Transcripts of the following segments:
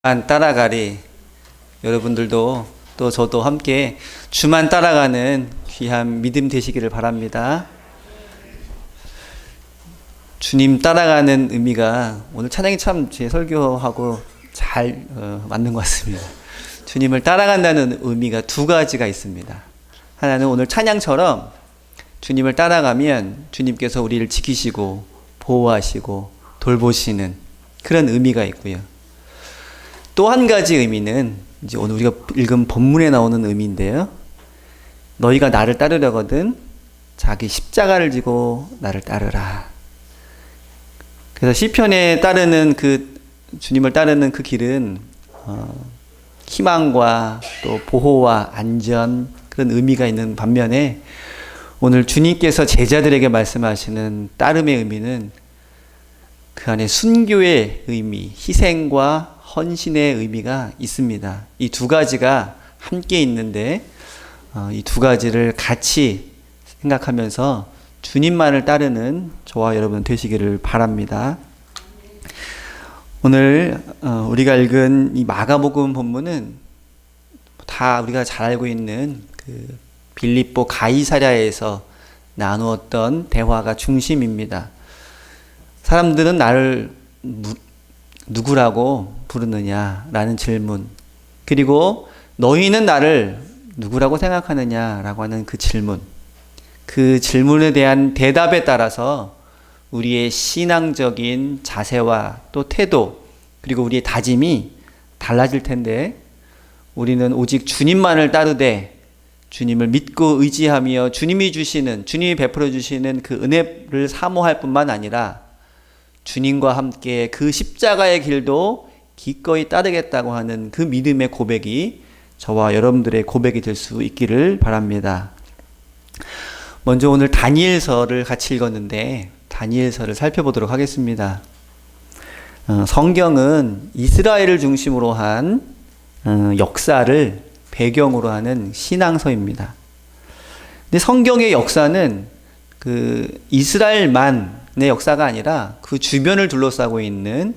주만 따라가리. 여러분들도 또 저도 함께 주만 따라가는 귀한 믿음 되시기를 바랍니다. 주님 따라가는 의미가 오늘 찬양이 참 제 설교하고 잘 맞는 것 같습니다. 주님을 따라간다는 의미가 두 가지가 있습니다. 하나는 오늘 찬양처럼 주님을 따라가면 주님께서 우리를 지키시고 보호하시고 돌보시는 그런 의미가 있고요. 또 한 가지 의미는 이제 오늘 우리가 읽은 본문에 나오는 의미인데요. 너희가 나를 따르려거든 자기 십자가를 지고 나를 따르라. 그래서 시편에 따르는 주님을 따르는 그 길은 희망과 또 보호와 안전 그런 의미가 있는 반면에 오늘 주님께서 제자들에게 말씀하시는 따름의 의미는 그 안에 순교의 의미, 희생과 헌신의 의미가 있습니다. 이 두 가지가 함께 있는데 이 두 가지를 같이 생각하면서 주님만을 따르는 저와 여러분 되시기를 바랍니다. 오늘 우리가 읽은 이 마가복음 본문은 다 우리가 잘 알고 있는 그 빌립보 가이사랴에서 나누었던 대화가 중심입니다. 사람들은 나를 누구라고 부르느냐라는 질문, 그리고 너희는 나를 누구라고 생각하느냐라고 하는 그 질문, 그 질문에 대한 대답에 따라서 우리의 신앙적인 자세와 또 태도 그리고 우리의 다짐이 달라질 텐데, 우리는 오직 주님만을 따르되 주님을 믿고 의지하며 주님이 베풀어 주시는 그 은혜를 사모할 뿐만 아니라 주님과 함께 그 십자가의 길도 기꺼이 따르겠다고 하는 그 믿음의 고백이 저와 여러분들의 고백이 될 수 있기를 바랍니다. 먼저 오늘 다니엘서를 같이 읽었는데 다니엘서를 살펴보도록 하겠습니다. 성경은 이스라엘을 중심으로 한 역사를 배경으로 하는 신앙서입니다. 근데 성경의 역사는 그 이스라엘만의 역사가 아니라 그 주변을 둘러싸고 있는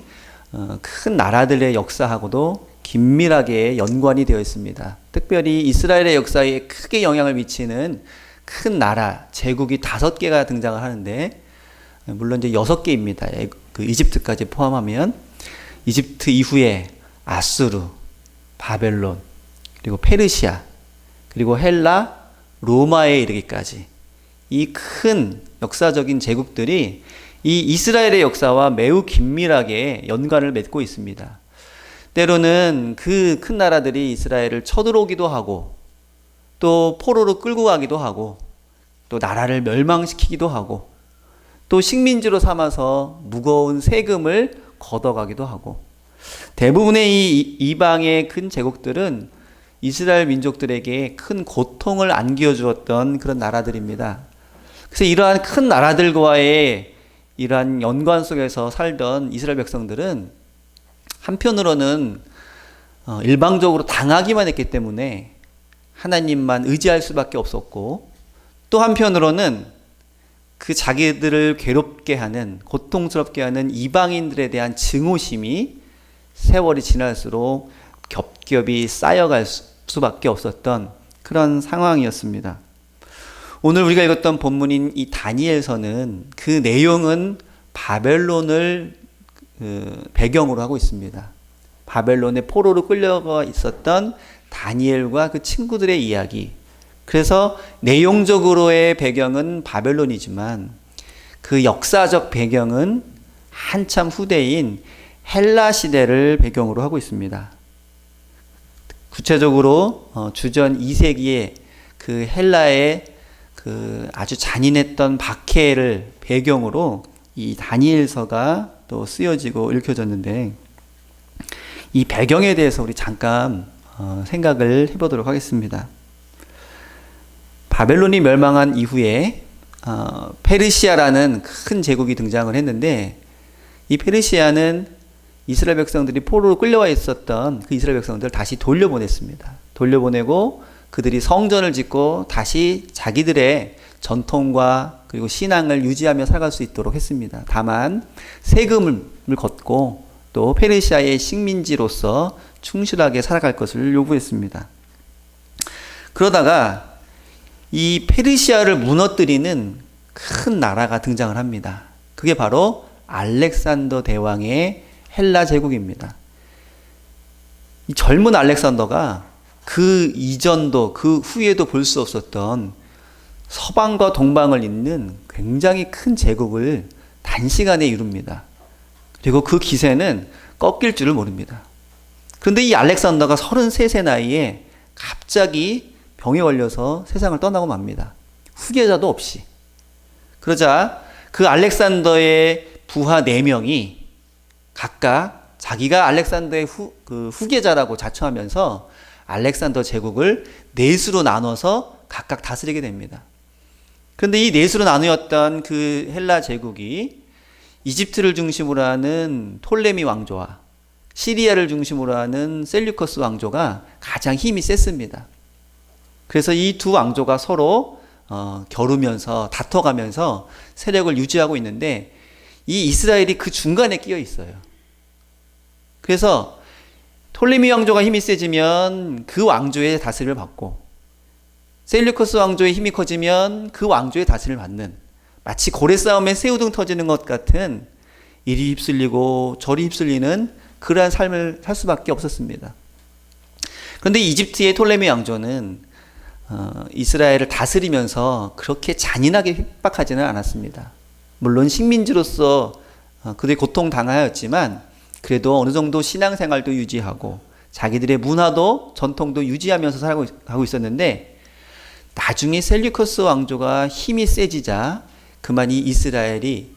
큰 나라들의 역사하고도 긴밀하게 연관이 되어 있습니다. 특별히 이스라엘의 역사에 크게 영향을 미치는 큰 나라, 제국이 5개가 등장을 하는데, 물론 이제 6개입니다. 그 이집트까지 포함하면 이집트 이후에 아수르, 바벨론, 그리고 페르시아, 그리고 헬라, 로마에 이르기까지 이 큰 역사적인 제국들이 이 이스라엘의 역사와 매우 긴밀하게 연관을 맺고 있습니다. 때로는 그 큰 나라들이 이스라엘을 쳐들어오기도 하고, 또 포로로 끌고 가기도 하고, 또 나라를 멸망시키기도 하고, 또 식민지로 삼아서 무거운 세금을 걷어가기도 하고, 대부분의 이 이방의 큰 제국들은 이스라엘 민족들에게 큰 고통을 안겨주었던 그런 나라들입니다. 그래서 이러한 큰 나라들과의 이러한 연관 속에서 살던 이스라엘 백성들은 한편으로는 일방적으로 당하기만 했기 때문에 하나님만 의지할 수밖에 없었고, 또 한편으로는 그 자기들을 괴롭게 하는, 고통스럽게 하는 이방인들에 대한 증오심이 세월이 지날수록 겹겹이 쌓여갈 수밖에 없었던 그런 상황이었습니다. 오늘 우리가 읽었던 본문인 이 다니엘서는 그 내용은 바벨론을 배경으로 하고 있습니다. 바벨론의 포로로 끌려가 있었던 다니엘과 그 친구들의 이야기. 그래서 내용적으로의 배경은 바벨론이지만 그 역사적 배경은 한참 후대인 헬라 시대를 배경으로 하고 있습니다. 구체적으로 주전 2세기에 그 헬라의 그 아주 잔인했던 박해를 배경으로 이 다니엘서가 또 쓰여지고 읽혀졌는데, 이 배경에 대해서 우리 잠깐 생각을 해보도록 하겠습니다. 바벨론이 멸망한 이후에 페르시아라는 큰 제국이 등장을 했는데, 이 페르시아는 이스라엘 백성들이 포로로 끌려와 있었던 그 이스라엘 백성들을 다시 돌려보냈습니다. 돌려보내고 그들이 성전을 짓고 다시 자기들의 전통과 그리고 신앙을 유지하며 살아갈 수 있도록 했습니다. 다만 세금을 걷고 또 페르시아의 식민지로서 충실하게 살아갈 것을 요구했습니다. 그러다가 이 페르시아를 무너뜨리는 큰 나라가 등장을 합니다. 그게 바로 알렉산더 대왕의 헬라 제국입니다. 이 젊은 알렉산더가 그 이전도 그 후에도 볼 수 없었던 서방과 동방을 잇는 굉장히 큰 제국을 단시간에 이룹니다. 그리고 그 기세는 꺾일 줄을 모릅니다. 그런데 이 알렉산더가 33세 나이에 갑자기 병에 걸려서 세상을 떠나고 맙니다. 후계자도 없이. 그러자 그 알렉산더의 부하 4명이 각각 자기가 알렉산더의 후계자라고 자처하면서 알렉산더 제국을 넷으로 나눠서 각각 다스리게 됩니다. 그런데 이 넷으로 나누었던 그 헬라 제국이 이집트를 중심으로 하는 톨레미 왕조와 시리아를 중심으로 하는 셀류커스 왕조가 가장 힘이 셌습니다. 그래서 이 두 왕조가 서로 겨루면서 다퉈가면서 세력을 유지하고 있는데 이 이스라엘이 그 중간에 끼어 있어요. 그래서 톨레미 왕조가 힘이 세지면 그 왕조의 다스림을 받고 셀류커스 왕조의 힘이 커지면 그 왕조의 다스림을 받는 마치 고래 싸움에 새우등 터지는 것 같은 이리 휩쓸리고 저리 휩쓸리는 그러한 삶을 살 수밖에 없었습니다. 그런데 이집트의 톨레미 왕조는 이스라엘을 다스리면서 그렇게 잔인하게 핍박하지는 않았습니다. 물론 식민지로서 그들이 고통당하였지만 그래도 어느 정도 신앙생활도 유지하고 자기들의 문화도 전통도 유지하면서 살아가고 있었는데 나중에 셀류커스 왕조가 힘이 세지자 그만 이 이스라엘이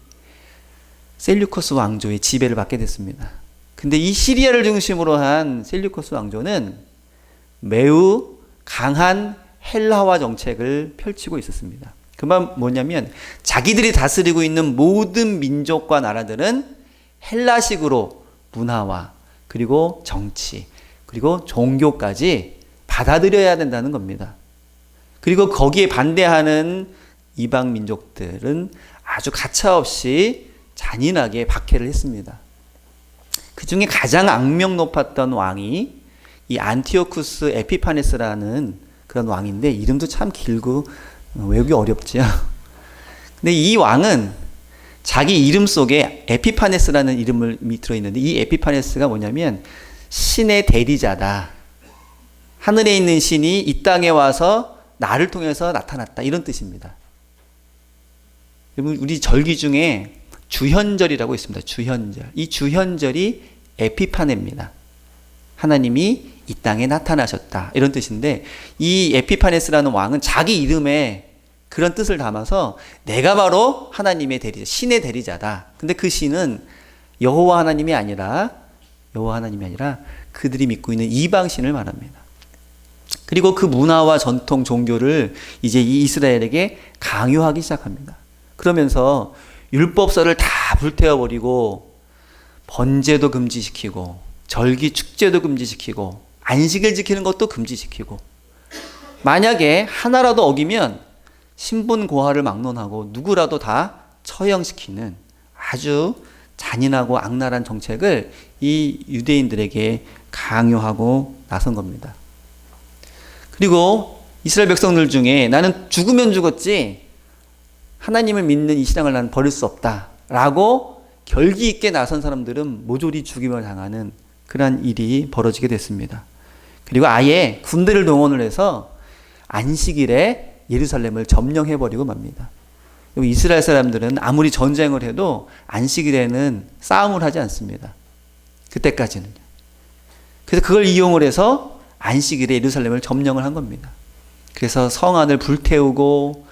셀류커스 왕조의 지배를 받게 됐습니다. 근데 이 시리아를 중심으로 한 셀류커스 왕조는 매우 강한 헬라화 정책을 펼치고 있었습니다. 그 말 뭐냐면 자기들이 다스리고 있는 모든 민족과 나라들은 헬라식으로 문화와 그리고 정치 그리고 종교까지 받아들여야 된다는 겁니다. 그리고 거기에 반대하는 이방 민족들은 아주 가차없이 잔인하게 박해를 했습니다. 그 중에 가장 악명 높았던 왕이 이 안티오쿠스 에피파네스라는 그런 왕인데 이름도 참 길고 외우기 어렵지요. 근데 이 왕은 자기 이름 속에 에피파네스라는 이름이 들어있는데 이 에피파네스가 뭐냐면 신의 대리자다. 하늘에 있는 신이 이 땅에 와서 나를 통해서 나타났다. 이런 뜻입니다. 우리 절기 중에 주현절이라고 있습니다. 주현절. 이 주현절이 에피파네입니다. 하나님이 이 땅에 나타나셨다. 이런 뜻인데 이 에피파네스라는 왕은 자기 이름에 그런 뜻을 담아서 내가 바로 하나님의 대리자, 신의 대리자다. 근데 그 신은 여호와 하나님이 아니라 그들이 믿고 있는 이방신을 말합니다. 그리고 그 문화와 전통, 종교를 이제 이 이스라엘에게 강요하기 시작합니다. 그러면서 율법서를 다 불태워버리고 번제도 금지시키고 절기 축제도 금지시키고 안식을 지키는 것도 금지시키고 만약에 하나라도 어기면 신분 고하를 막론하고 누구라도 다 처형시키는 아주 잔인하고 악랄한 정책을 이 유대인들에게 강요하고 나선 겁니다. 그리고 이스라엘 백성들 중에 나는 죽으면 죽었지 하나님을 믿는 이 신앙을 나는 버릴 수 없다 라고 결기 있게 나선 사람들은 모조리 죽임을 당하는 그러한 일이 벌어지게 됐습니다. 그리고 아예 군대를 동원을 해서 안식일에 예루살렘을 점령해버리고 맙니다. 이스라엘 사람들은 아무리 전쟁을 해도 안식일에는 싸움을 하지 않습니다. 그때까지는. 그래서 그걸 이용을 해서 안식일에 예루살렘을 점령을 한 겁니다. 그래서 성안을 불태우고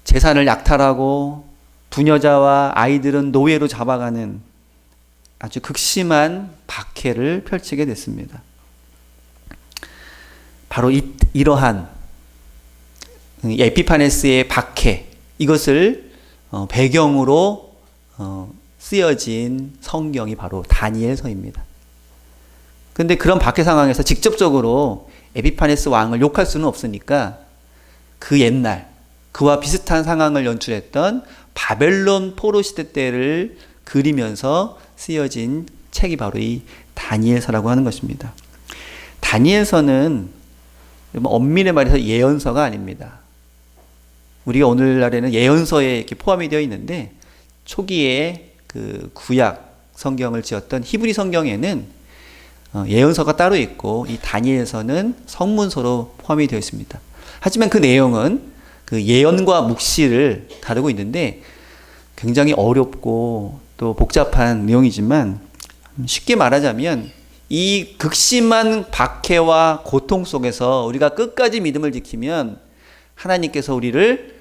재산을 약탈하고 부녀자와 아이들은 노예로 잡아가는 아주 극심한 박해를 펼치게 됐습니다. 바로 이러한 에피파네스의 박해 이것을 배경으로 쓰여진 성경이 바로 다니엘서입니다. 그런데 그런 박해 상황에서 직접적으로 에피파네스 왕을 욕할 수는 없으니까 그 옛날 그와 비슷한 상황을 연출했던 바벨론 포로 시대 때를 그리면서 쓰여진 책이 바로 이 다니엘서라고 하는 것입니다. 다니엘서는 엄밀히 말해서 예언서가 아닙니다. 우리가 오늘날에는 예언서에 이렇게 포함이 되어 있는데 초기에 그 구약 성경을 지었던 히브리 성경에는 예언서가 따로 있고 이 다니엘서는 성문서로 포함이 되어 있습니다. 하지만 그 내용은 그 예언과 묵시를 다루고 있는데 굉장히 어렵고 또 복잡한 내용이지만 쉽게 말하자면 이 극심한 박해와 고통 속에서 우리가 끝까지 믿음을 지키면 하나님께서 우리를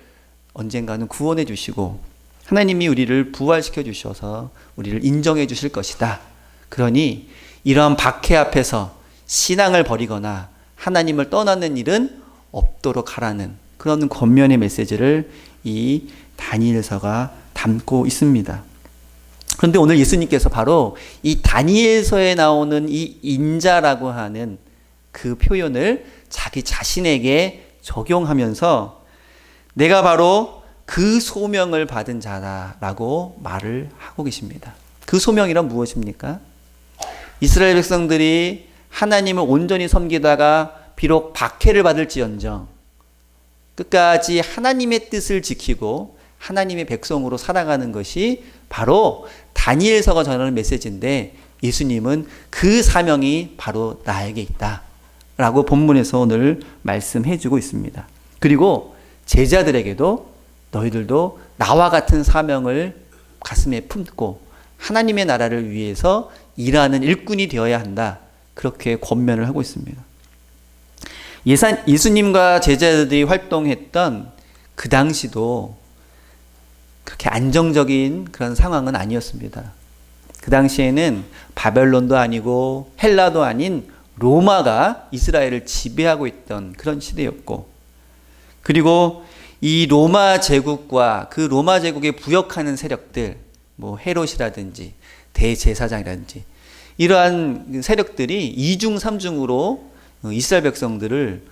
언젠가는 구원해 주시고 하나님이 우리를 부활시켜 주셔서 우리를 인정해 주실 것이다. 그러니 이러한 박해 앞에서 신앙을 버리거나 하나님을 떠나는 일은 없도록 하라는 그런 권면의 메시지를 이 다니엘서가 담고 있습니다. 그런데 오늘 예수님께서 바로 이 다니엘서에 나오는 이 인자라고 하는 그 표현을 자기 자신에게 적용하면서 내가 바로 그 소명을 받은 자다라고 말을 하고 계십니다. 그 소명이란 무엇입니까? 이스라엘 백성들이 하나님을 온전히 섬기다가 비록 박해를 받을지언정 끝까지 하나님의 뜻을 지키고 하나님의 백성으로 살아가는 것이 바로 다니엘서가 전하는 메시지인데 예수님은 그 사명이 바로 나에게 있다 라고 본문에서 오늘 말씀해 주고 있습니다. 그리고 제자들에게도 너희들도 나와 같은 사명을 가슴에 품고 하나님의 나라를 위해서 일하는 일꾼이 되어야 한다. 그렇게 권면을 하고 있습니다. 예수님과 제자들이 활동했던 그 당시도 그렇게 안정적인 그런 상황은 아니었습니다. 그 당시에는 바벨론도 아니고 헬라도 아닌 로마가 이스라엘을 지배하고 있던 그런 시대였고 그리고 이 로마 제국과 그 로마 제국에 부역하는 세력들 뭐 헤롯이라든지 대제사장이라든지 이러한 세력들이 이중 삼중으로 이스라엘 백성들을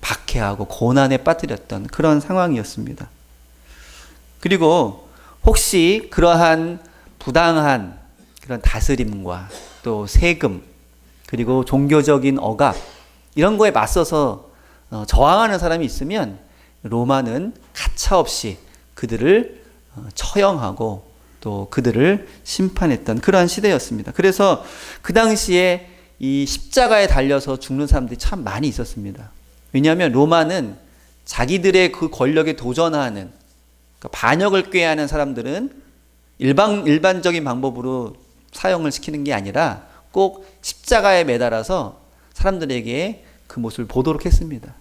박해하고 고난에 빠뜨렸던 그런 상황이었습니다. 그리고 혹시 그러한 부당한 그런 다스림과 또 세금 그리고 종교적인 억압 이런 거에 맞서서 저항하는 사람이 있으면 로마는 가차없이 그들을 처형하고 또 그들을 심판했던 그러한 시대였습니다. 그래서 그 당시에 이 십자가에 달려서 죽는 사람들이 참 많이 있었습니다. 왜냐하면 로마는 자기들의 그 권력에 도전하는 그러니까 반역을 꾀하는 사람들은 일반적인 방법으로 사형을 시키는 게 아니라 꼭 십자가에 매달아서 사람들에게 그 모습을 보도록 했습니다.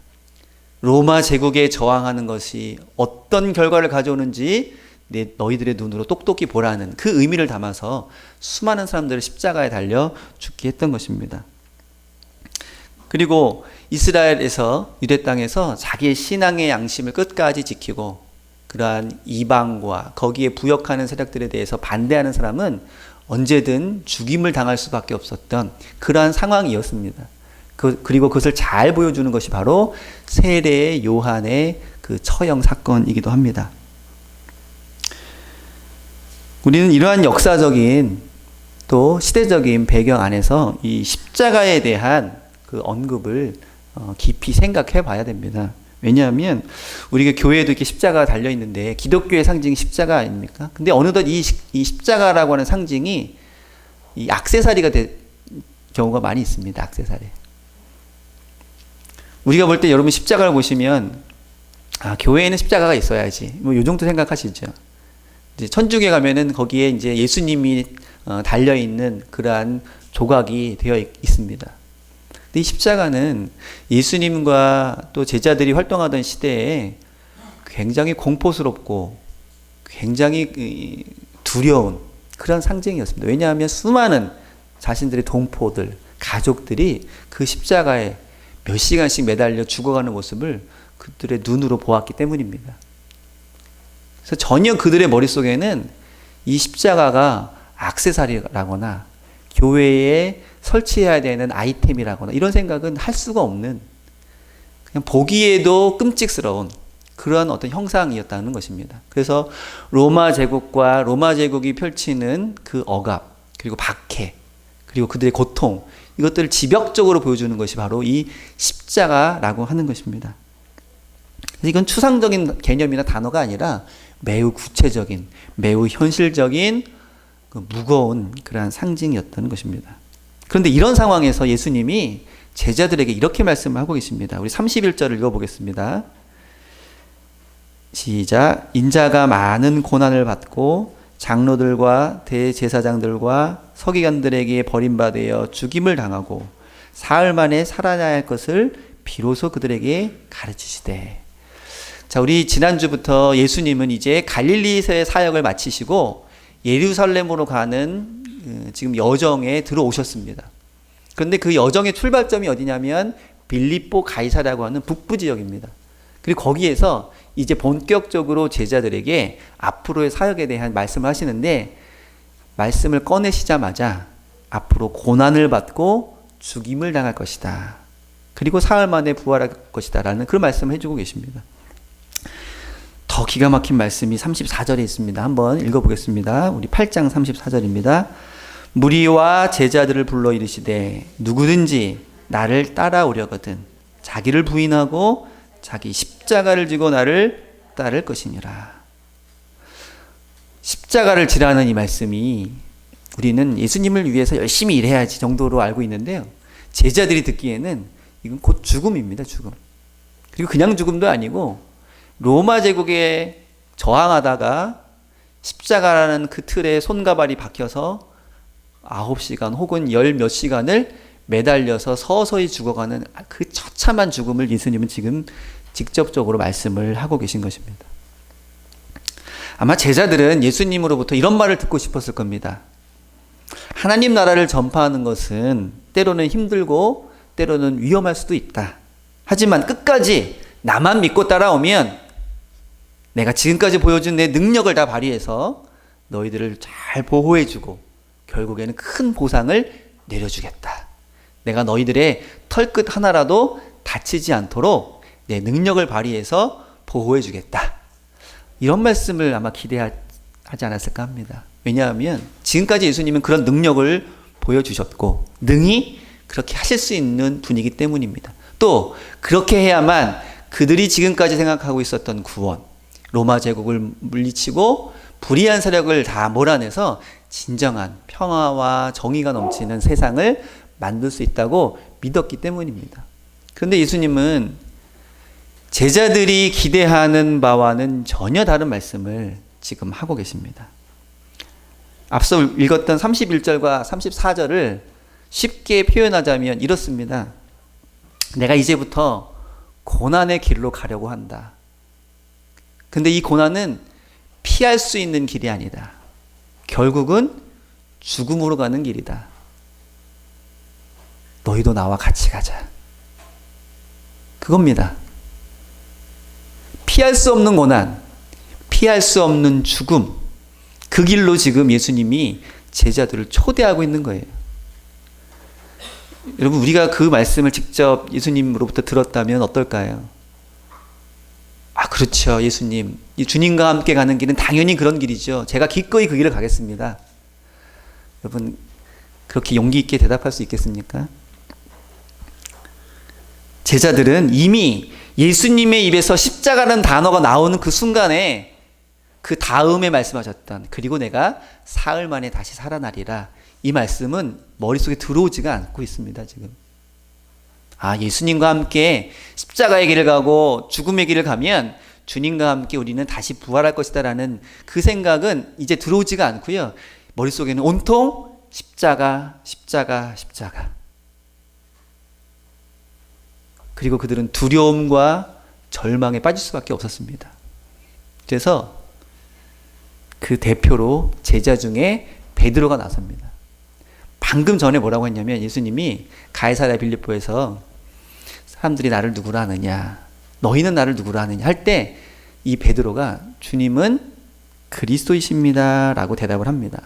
로마 제국에 저항하는 것이 어떤 결과를 가져오는지 너희들의 눈으로 똑똑히 보라는 그 의미를 담아서 수많은 사람들을 십자가에 달려 죽게 했던 것입니다. 그리고 이스라엘에서 유대 땅에서 자기의 신앙의 양심을 끝까지 지키고 그러한 이방과 거기에 부역하는 세력들에 대해서 반대하는 사람은 언제든 죽임을 당할 수밖에 없었던 그러한 상황이었습니다. 그리고 그것을 잘 보여주는 것이 바로 세례 요한의 그 처형 사건이기도 합니다. 우리는 이러한 역사적인 또 시대적인 배경 안에서 이 십자가에 대한 그 언급을 깊이 생각해 봐야 됩니다. 왜냐하면 우리가 교회에도 이렇게 십자가가 달려 있는데 기독교의 상징이 십자가 아닙니까? 근데 어느덧 이 십자가라고 하는 상징이 이 액세서리가 된 경우가 많이 있습니다. 액세서리. 우리가 볼 때 여러분 십자가를 보시면 교회에는 십자가가 있어야지. 뭐 요 정도 생각하시죠. 이제 천주교에 가면은 거기에 이제 예수님이 달려 있는 그러한 조각이 되어 있습니다. 근데 이 십자가는 예수님과 또 제자들이 활동하던 시대에 굉장히 공포스럽고 굉장히 두려운 그런 상징이었습니다. 왜냐하면 수많은 자신들의 동포들, 가족들이 그 십자가에 몇 시간씩 매달려 죽어가는 모습을 그들의 눈으로 보았기 때문입니다. 그래서 전혀 그들의 머릿속에는 이 십자가가 액세서리라거나 교회에 설치해야 되는 아이템이라거나 이런 생각은 할 수가 없는 그냥 보기에도 끔찍스러운 그런 어떤 형상이었다는 것입니다. 그래서 로마 제국과 로마 제국이 펼치는 그 억압 그리고 박해 그리고 그들의 고통, 이것들을 지벽적으로 보여주는 것이 바로 이 십자가라고 하는 것입니다. 그래서 이건 추상적인 개념이나 단어가 아니라 매우 구체적인, 매우 현실적인 무거운 그러한 상징이었던 것입니다. 그런데 이런 상황에서 예수님이 제자들에게 이렇게 말씀을 하고 계십니다. 우리 31절을 읽어보겠습니다. 시작. 인자가 많은 고난을 받고 장로들과 대제사장들과 서기관들에게 버림받아 죽임을 당하고 사흘 만에 살아나야 할 것을 비로소 그들에게 가르치시되. 자, 우리 지난주부터 예수님은 이제 갈릴리에서의 사역을 마치시고 예루살렘으로 가는 지금 여정에 들어오셨습니다. 그런데 그 여정의 출발점이 어디냐면 빌립보 가이사라고 하는 북부 지역입니다. 그리고 거기에서 이제 본격적으로 제자들에게 앞으로의 사역에 대한 말씀을 하시는데, 말씀을 꺼내시자마자 앞으로 고난을 받고 죽임을 당할 것이다. 그리고 사흘 만에 부활할 것이다. 라는 그런 말씀을 해주고 계십니다. 더 기가 막힌 말씀이 34절에 있습니다. 한번 읽어보겠습니다. 우리 8장 34절입니다. 무리와 제자들을 불러 이르시되 누구든지 나를 따라오려거든 자기를 부인하고 자기 십자가를 지고 나를 따를 것이니라. 십자가를 지라는 이 말씀이 우리는 예수님을 위해서 열심히 일해야지 정도로 알고 있는데요, 제자들이 듣기에는 이건 곧 죽음입니다. 죽음. 그리고 그냥 죽음도 아니고 로마 제국에 저항하다가 십자가라는 그 틀에 손과 발이 박혀서 9시간 혹은 10몇 시간을 매달려서 서서히 죽어가는 그 처참한 죽음을 예수님은 지금 직접적으로 말씀을 하고 계신 것입니다. 아마 제자들은 예수님으로부터 이런 말을 듣고 싶었을 겁니다. 하나님 나라를 전파하는 것은 때로는 힘들고 때로는 위험할 수도 있다. 하지만 끝까지 나만 믿고 따라오면 내가 지금까지 보여준 내 능력을 다 발휘해서 너희들을 잘 보호해주고 결국에는 큰 보상을 내려주겠다. 내가 너희들의 털끝 하나라도 다치지 않도록 내 능력을 발휘해서 보호해주겠다. 이런 말씀을 아마 기대하지 않았을까 합니다. 왜냐하면 지금까지 예수님은 그런 능력을 보여주셨고 능히 그렇게 하실 수 있는 분이기 때문입니다. 또 그렇게 해야만 그들이 지금까지 생각하고 있었던 구원, 로마 제국을 물리치고 불의한 세력을 다 몰아내서 진정한 평화와 정의가 넘치는 세상을 만들 수 있다고 믿었기 때문입니다. 그런데 예수님은 제자들이 기대하는 바와는 전혀 다른 말씀을 지금 하고 계십니다. 앞서 읽었던 31절과 34절을 쉽게 표현하자면 이렇습니다. 내가 이제부터 고난의 길로 가려고 한다. 근데 이 고난은 피할 수 있는 길이 아니다. 결국은 죽음으로 가는 길이다. 너희도 나와 같이 가자. 그겁니다. 피할 수 없는 고난, 피할 수 없는 죽음, 그 길로 지금 예수님이 제자들을 초대하고 있는 거예요. 여러분, 우리가 그 말씀을 직접 예수님으로부터 들었다면 어떨까요? 아, 그렇죠. 예수님. 이 주님과 함께 가는 길은 당연히 그런 길이죠. 제가 기꺼이 그 길을 가겠습니다. 여러분, 그렇게 용기 있게 대답할 수 있겠습니까? 제자들은 이미 예수님의 입에서 십자가라는 단어가 나오는 그 순간에 그 다음에 말씀하셨던 그리고 내가 사흘 만에 다시 살아나리라, 이 말씀은 머릿속에 들어오지가 않고 있습니다. 지금 예수님과 함께 십자가의 길을 가고 죽음의 길을 가면 주님과 함께 우리는 다시 부활할 것이다 라는 그 생각은 이제 들어오지가 않고요, 머릿속에는 온통 십자가, 십자가, 십자가. 그리고 그들은 두려움과 절망에 빠질 수밖에 없었습니다. 그래서 그 대표로 제자 중에 베드로가 나섭니다. 방금 전에 뭐라고 했냐면 예수님이 가이사랴 빌립보에서 사람들이 나를 누구라 하느냐, 너희는 나를 누구라 하느냐 할 때 이 베드로가 주님은 그리스도이십니다 라고 대답을 합니다.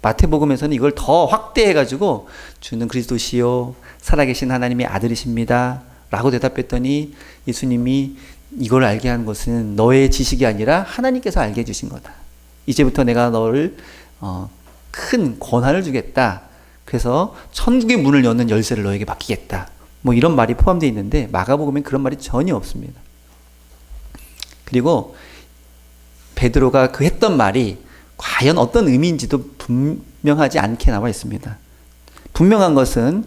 마태복음에서는 이걸 더 확대해가지고 주는 그리스도시요 살아계신 하나님의 아들이십니다 라고 대답했더니 예수님이 이걸 알게 한 것은 너의 지식이 아니라 하나님께서 알게 해주신 거다. 이제부터 내가 너를 큰 권한을 주겠다. 그래서 천국의 문을 여는 열쇠를 너에게 맡기겠다. 뭐 이런 말이 포함되어 있는데 마가복음엔 그런 말이 전혀 없습니다. 그리고 베드로가 그 했던 말이 과연 어떤 의미인지도 분명하지 않게 나와 있습니다. 분명한 것은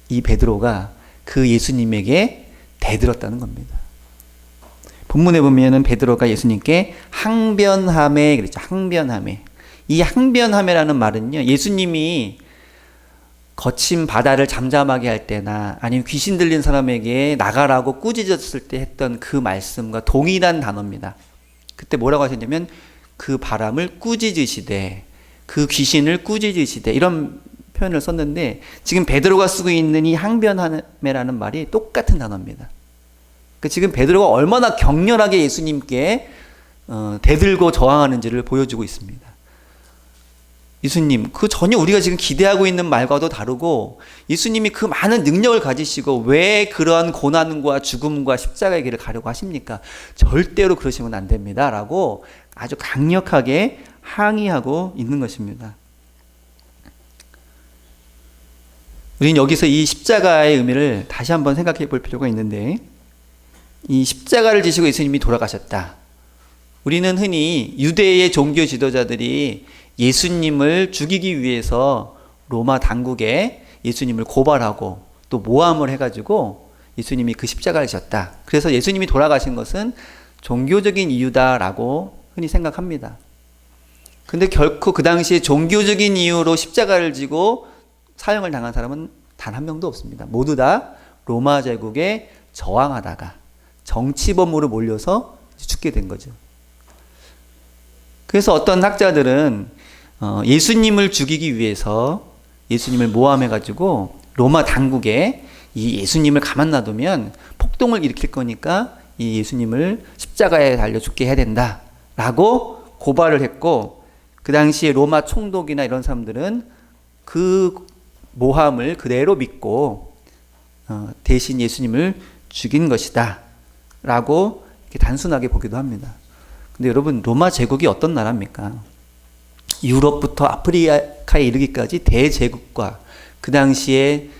이 베드로가 그 예수님에게 대들었다는 겁니다. 본문에 보면은 베드로가 예수님께 항변하매 그랬죠. 항변하매. 이 항변하매라는 말은요, 예수님이 거친 바다를 잠잠하게 할 때나 아니면 귀신 들린 사람에게 나가라고 꾸짖었을 때 했던 그 말씀과 동일한 단어입니다. 그때 뭐라고 하셨냐면 그 바람을 꾸짖으시되 그 귀신을 꾸짖으시되 이런 표현을 썼는데 지금 베드로가 쓰고 있는 이 항변하매라는 말이 똑같은 단어입니다. 지금 베드로가 얼마나 격렬하게 예수님께 대들고 저항하는지를 보여주고 있습니다. 예수님, 그 전혀 우리가 지금 기대하고 있는 말과도 다르고 예수님이 그 많은 능력을 가지시고 왜 그런 고난과 죽음과 십자가의 길을 가려고 하십니까? 절대로 그러시면 안 됩니다. 라고 아주 강력하게 항의하고 있는 것입니다. 우리는 여기서 이 십자가의 의미를 다시 한번 생각해 볼 필요가 있는데, 이 십자가를 지시고 예수님이 돌아가셨다. 우리는 흔히 유대의 종교 지도자들이 예수님을 죽이기 위해서 로마 당국에 예수님을 고발하고 또 모함을 해가지고 예수님이 그 십자가를 지셨다. 그래서 예수님이 돌아가신 것은 종교적인 이유다라고 흔히 생각합니다. 근데 결코 그 당시에 종교적인 이유로 십자가를 지고 사형을 당한 사람은 단 한 명도 없습니다. 모두 다 로마 제국에 저항하다가 정치범으로 몰려서 죽게 된 거죠. 그래서 어떤 학자들은 예수님을 죽이기 위해서 예수님을 모함해가지고 로마 당국에 이 예수님을 가만 놔두면 폭동을 일으킬 거니까 이 예수님을 십자가에 달려 죽게 해야 된다라고 고발을 했고, 그 당시에 로마 총독이나 이런 사람들은 그 모함을 그대로 믿고 대신 예수님을 죽인 것이다 라고 이렇게 단순하게 보기도 합니다. 근데 여러분, 로마 제국이 어떤 나라입니까? 유럽부터 아프리카에 이르기까지 대제국과 그 당시에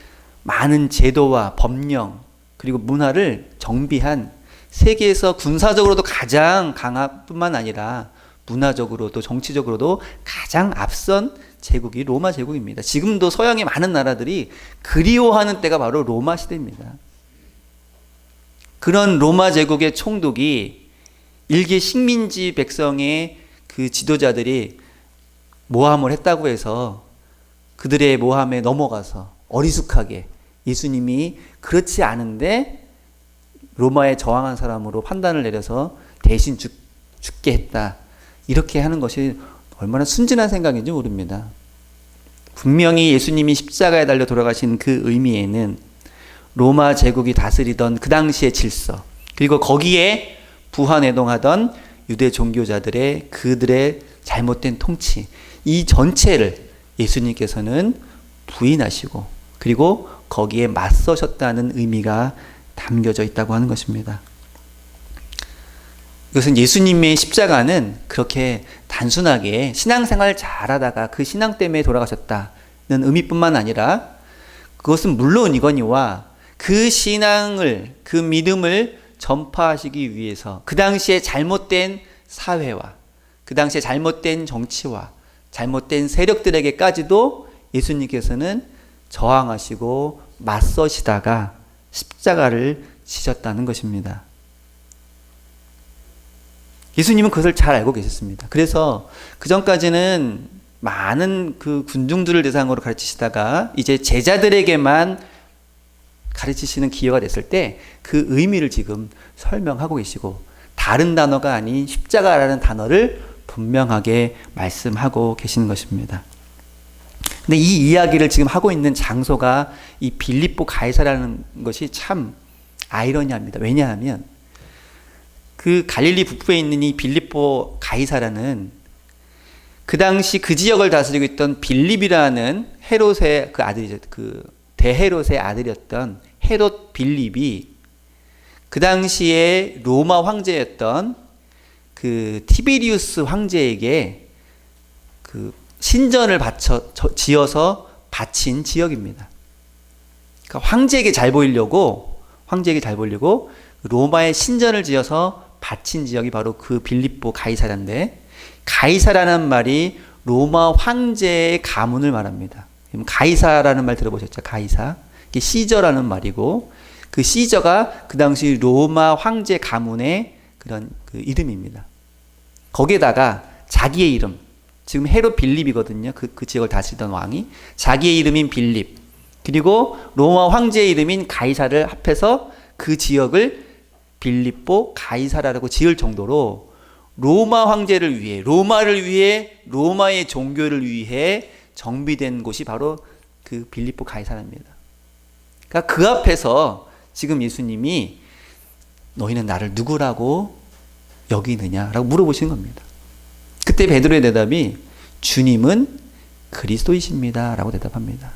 많은 제도와 법령 그리고 문화를 정비한 세계에서 군사적으로도 가장 강할 뿐만 아니라 문화적으로도 정치적으로도 가장 앞선 제국이 로마 제국입니다. 지금도 서양의 많은 나라들이 그리워하는 때가 바로 로마 시대입니다. 그런 로마 제국의 총독이 일개 식민지 백성의 그 지도자들이 모함을 했다고 해서 그들의 모함에 넘어가서 어리숙하게 예수님이 그렇지 않은데 로마에 저항한 사람으로 판단을 내려서 대신 죽게 했다, 이렇게 하는 것이 얼마나 순진한 생각인지 모릅니다. 분명히 예수님이 십자가에 달려 돌아가신 그 의미에는 로마 제국이 다스리던 그 당시의 질서, 그리고 거기에 부하내동하던 유대 종교자들의 그들의 잘못된 통치, 이 전체를 예수님께서는 부인하시고 그리고 거기에 맞서셨다는 의미가 담겨져 있다고 하는 것입니다. 이것은 예수님의 십자가는 그렇게 단순하게 신앙생활 잘하다가 그 신앙 때문에 돌아가셨다는 의미뿐만 아니라 그것은 물론이거니와 그 신앙을, 그 믿음을 전파하시기 위해서 그 당시에 잘못된 사회와 그 당시에 잘못된 정치와 잘못된 세력들에게까지도 예수님께서는 저항하시고 맞서시다가 십자가를 지셨다는 것입니다. 예수님은 그것을 잘 알고 계셨습니다. 그래서 그 전까지는 많은 그 군중들을 대상으로 가르치시다가 이제 제자들에게만 가르치시는 기회가 됐을 때 그 의미를 지금 설명하고 계시고, 다른 단어가 아닌 십자가라는 단어를 분명하게 말씀하고 계시는 것입니다. 근데 이 이야기를 지금 하고 있는 장소가 이 빌립보 가이사라는 것이 참 아이러니합니다. 왜냐하면 그 갈릴리 북부에 있는 이 빌립보 가이사라는 그 당시 그 지역을 다스리고 있던 빌립이라는 헤롯의 그 아들이죠. 그 대헤롯의 아들이었던 헤롯 빌립이 그 당시에 로마 황제였던 그 티베리우스 황제에게 그 신전을 지어서 바친 지역입니다. 그러니까 황제에게 잘 보이려고 로마의 신전을 지어서 바친 지역이 바로 그 빌립보 가이사랴인데, 가이사라는 말이 로마 황제의 가문을 말합니다. 가이사라는 말 들어보셨죠? 가이사. 이게 시저라는 말이고, 그 시저가 그 당시 로마 황제 가문의 그런 그 이름입니다. 거기에다가 자기의 이름, 지금 헤롯 빌립이거든요. 그 지역을 다스리던 왕이 자기의 이름인 빌립, 그리고 로마 황제의 이름인 가이사를 합해서 그 지역을 빌립보 가이사라라고 지을 정도로 로마 황제를 위해, 로마를 위해, 로마의 종교를 위해 정비된 곳이 바로 그 빌립보 가이사라입니다. 그러니까 그 앞에서 지금 예수님이 너희는 나를 누구라고 여기느냐라고 물어보신 겁니다. 그때 베드로의 대답이 주님은 그리스도이십니다 라고 대답합니다.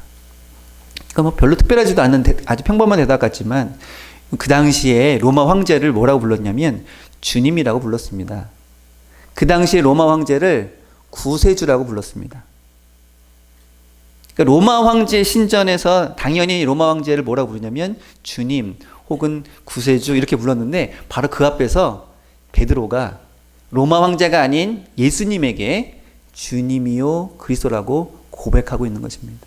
그러니까 뭐 별로 특별하지도 않은 아주 평범한 대답 같지만, 그 당시에 로마 황제를 뭐라고 불렀냐면 주님이라고 불렀습니다. 그 당시에 로마 황제를 구세주라고 불렀습니다. 그러니까 로마 황제 신전에서 당연히 로마 황제를 뭐라고 부르냐면 주님 혹은 구세주 이렇게 불렀는데, 바로 그 앞에서 베드로가 로마 황제가 아닌 예수님에게 주님이요 그리스도라고 고백하고 있는 것입니다.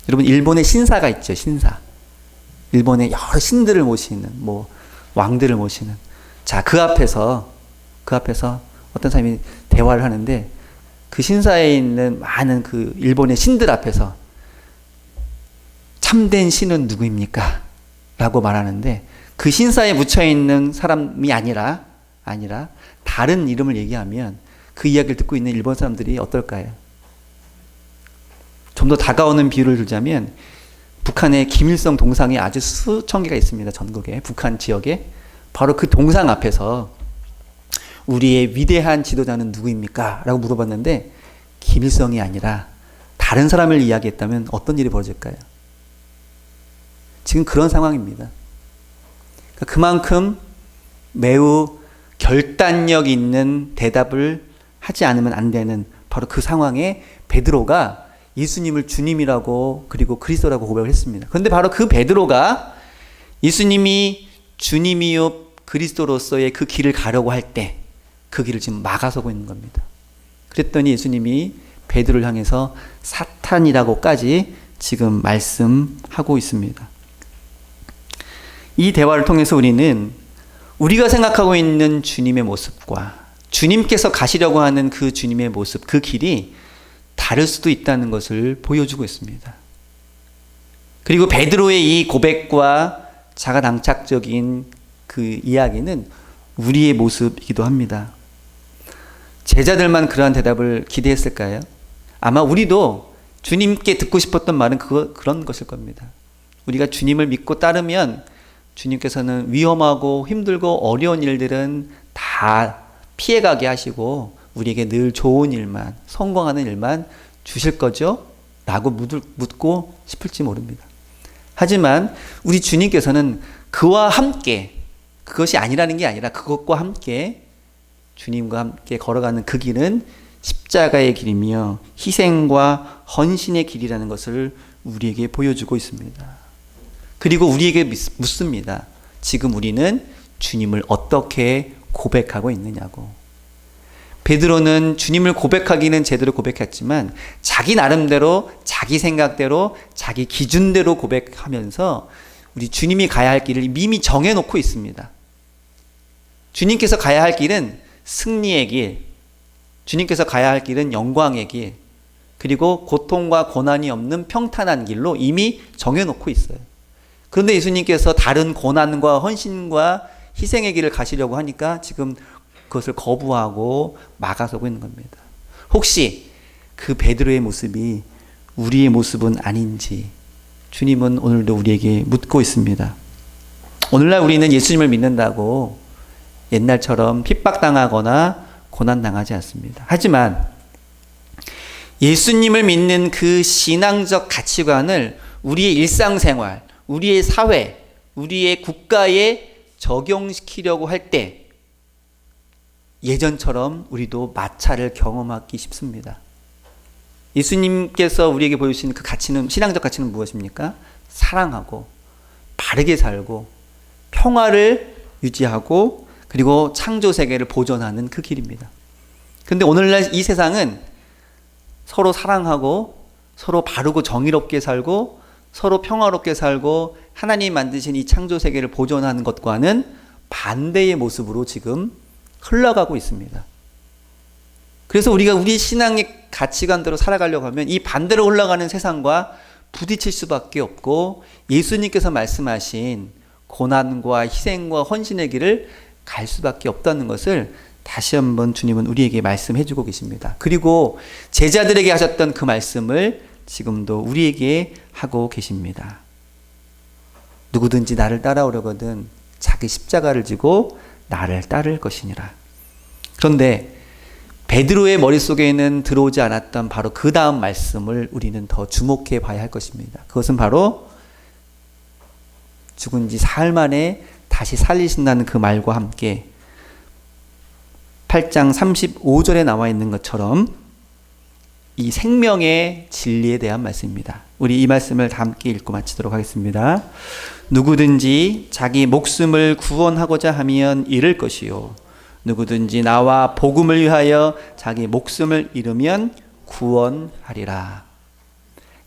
여러분, 일본에 신사가 있죠. 신사. 일본에 여러 신들을 모시는, 뭐 왕들을 모시는. 자, 그 앞에서 어떤 사람이 대화를 하는데, 그 신사에 있는 많은 그 일본의 신들 앞에서 참된 신은 누구입니까? 라고 말하는데, 그 신사에 묻혀 있는 사람이 아니라 다른 이름을 얘기하면 그 이야기를 듣고 있는 일본 사람들이 어떨까요? 좀 더 다가오는 비유를 들자면, 북한에 김일성 동상이 아주 수천 개가 있습니다. 전국에, 북한 지역에. 바로 그 동상 앞에서 우리의 위대한 지도자는 누구입니까? 라고 물어봤는데, 김일성이 아니라 다른 사람을 이야기했다면 어떤 일이 벌어질까요? 지금 그런 상황입니다. 그만큼 매우 결단력 있는 대답을 하지 않으면 안 되는 바로 그 상황에 베드로가 예수님을 주님이라고 그리고 그리스도라고 고백을 했습니다. 그런데 바로 그 베드로가 예수님이 주님이요 그리스도로서의 그 길을 가려고 할 때 그 길을 지금 막아서고 있는 겁니다. 그랬더니 예수님이 베드로를 향해서 사탄이라고까지 지금 말씀하고 있습니다. 이 대화를 통해서 우리는 우리가 생각하고 있는 주님의 모습과 주님께서 가시려고 하는 그 주님의 모습, 그 길이 다를 수도 있다는 것을 보여주고 있습니다. 그리고 베드로의 이 고백과 자가당착적인 그 이야기는 우리의 모습이기도 합니다. 제자들만 그러한 대답을 기대했을까요? 아마 우리도 주님께 듣고 싶었던 말은 그런 것일 겁니다. 우리가 주님을 믿고 따르면 주님께서는 위험하고 힘들고 어려운 일들은 다 피해가게 하시고 우리에게 늘 좋은 일만, 성공하는 일만 주실 거죠? 라고 묻고 싶을지 모릅니다. 하지만 우리 주님께서는 그와 함께, 그것이 아니라는 게 아니라 그것과 함께 주님과 함께 걸어가는 그 길은 십자가의 길이며 희생과 헌신의 길이라는 것을 우리에게 보여주고 있습니다. 그리고 우리에게 묻습니다. 지금 우리는 주님을 어떻게 고백하고 있느냐고. 베드로는 주님을 고백하기는 제대로 고백했지만 자기 나름대로, 자기 생각대로, 자기 기준대로 고백하면서 우리 주님이 가야 할 길을 이미 정해놓고 있습니다. 주님께서 가야 할 길은 승리의 길, 주님께서 가야 할 길은 영광의 길, 그리고 고통과 고난이 없는 평탄한 길로 이미 정해놓고 있어요. 그런데 예수님께서 다른 고난과 헌신과 희생의 길을 가시려고 하니까 지금 그것을 거부하고 막아서고 있는 겁니다. 혹시 그 베드로의 모습이 우리의 모습은 아닌지 주님은 오늘도 우리에게 묻고 있습니다. 오늘날 우리는 예수님을 믿는다고 옛날처럼 핍박당하거나 고난당하지 않습니다. 하지만 예수님을 믿는 그 신앙적 가치관을 우리의 일상생활, 우리의 사회, 우리의 국가에 적용시키려고 할 때 예전처럼 우리도 마찰을 경험하기 쉽습니다. 예수님께서 우리에게 보여주신 그 가치는, 신앙적 가치는 무엇입니까? 사랑하고 바르게 살고 평화를 유지하고 그리고 창조 세계를 보존하는 그 길입니다. 근데 오늘날 이 세상은 서로 사랑하고 서로 바르고 정의롭게 살고 서로 평화롭게 살고 하나님이 만드신 이 창조 세계를 보존하는 것과는 반대의 모습으로 지금 흘러가고 있습니다. 그래서 우리가 우리 신앙의 가치관대로 살아가려고 하면 이 반대로 흘러가는 세상과 부딪힐 수밖에 없고 예수님께서 말씀하신 고난과 희생과 헌신의 길을 갈 수밖에 없다는 것을 다시 한번 주님은 우리에게 말씀해 주고 계십니다. 그리고 제자들에게 하셨던 그 말씀을 지금도 우리에게 하고 계십니다. 누구든지 나를 따라오려거든 자기 십자가를 지고 나를 따를 것이니라. 그런데 베드로의 머릿속에는 들어오지 않았던 바로 그 다음 말씀을 우리는 더 주목해 봐야 할 것입니다. 그것은 바로 죽은 지 사흘 만에 다시 살리신다는 그 말과 함께 8장 35절에 나와 있는 것처럼 이 생명의 진리에 대한 말씀입니다. 우리 이 말씀을 다 함께 읽고 마치도록 하겠습니다. 누구든지 자기 목숨을 구원하고자 하면 잃을 것이요 누구든지 나와 복음을 위하여 자기 목숨을 잃으면 구원하리라.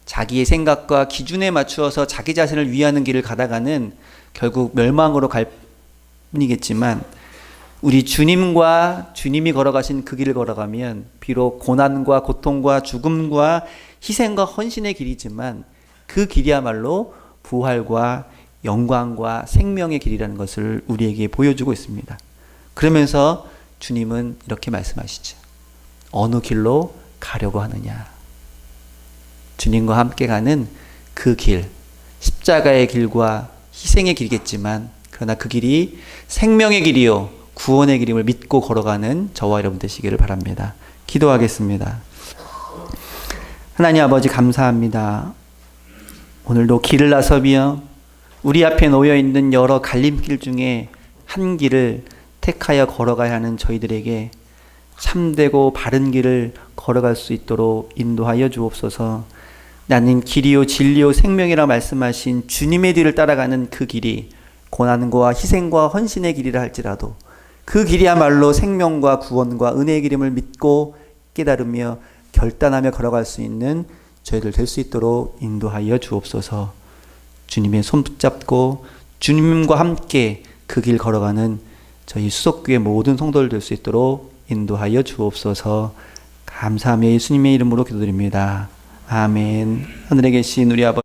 자기의 생각과 기준에 맞추어서 자기 자신을 위하는 길을 가다가는 결국 멸망으로 갈 뿐이겠지만 우리 주님과 주님이 걸어가신 그 길을 걸어가면 비록 고난과 고통과 죽음과 희생과 헌신의 길이지만 그 길이야말로 부활과 영광과 생명의 길이라는 것을 우리에게 보여주고 있습니다. 그러면서 주님은 이렇게 말씀하시죠. 어느 길로 가려고 하느냐. 주님과 함께 가는 그 길, 십자가의 길과 희생의 길이겠지만 그러나 그 길이 생명의 길이요 구원의 길임을 믿고 걸어가는 저와 여러분 되시기를 바랍니다. 기도하겠습니다. 하나님 아버지 감사합니다. 오늘도 길을 나서며 우리 앞에 놓여 있는 여러 갈림길 중에 한 길을 택하여 걸어가야 하는 저희들에게 참되고 바른 길을 걸어갈 수 있도록 인도하여 주옵소서. 나는 길이요 진리요 생명이라 말씀하신 주님의 뒤를 따라가는 그 길이 고난과 희생과 헌신의 길이라 할지라도 그 길이야말로 생명과 구원과 은혜의 길임을 믿고 깨달으며 결단하며 걸어갈 수 있는 저희들 될 수 있도록 인도하여 주옵소서. 주님의 손 붙잡고 주님과 함께 그 길 걸어가는 저희 수석교회 모든 성도들 될 수 있도록 인도하여 주옵소서. 감사하며 예수님의 이름으로 기도드립니다. 아멘. 하늘에 계신 우리 아버지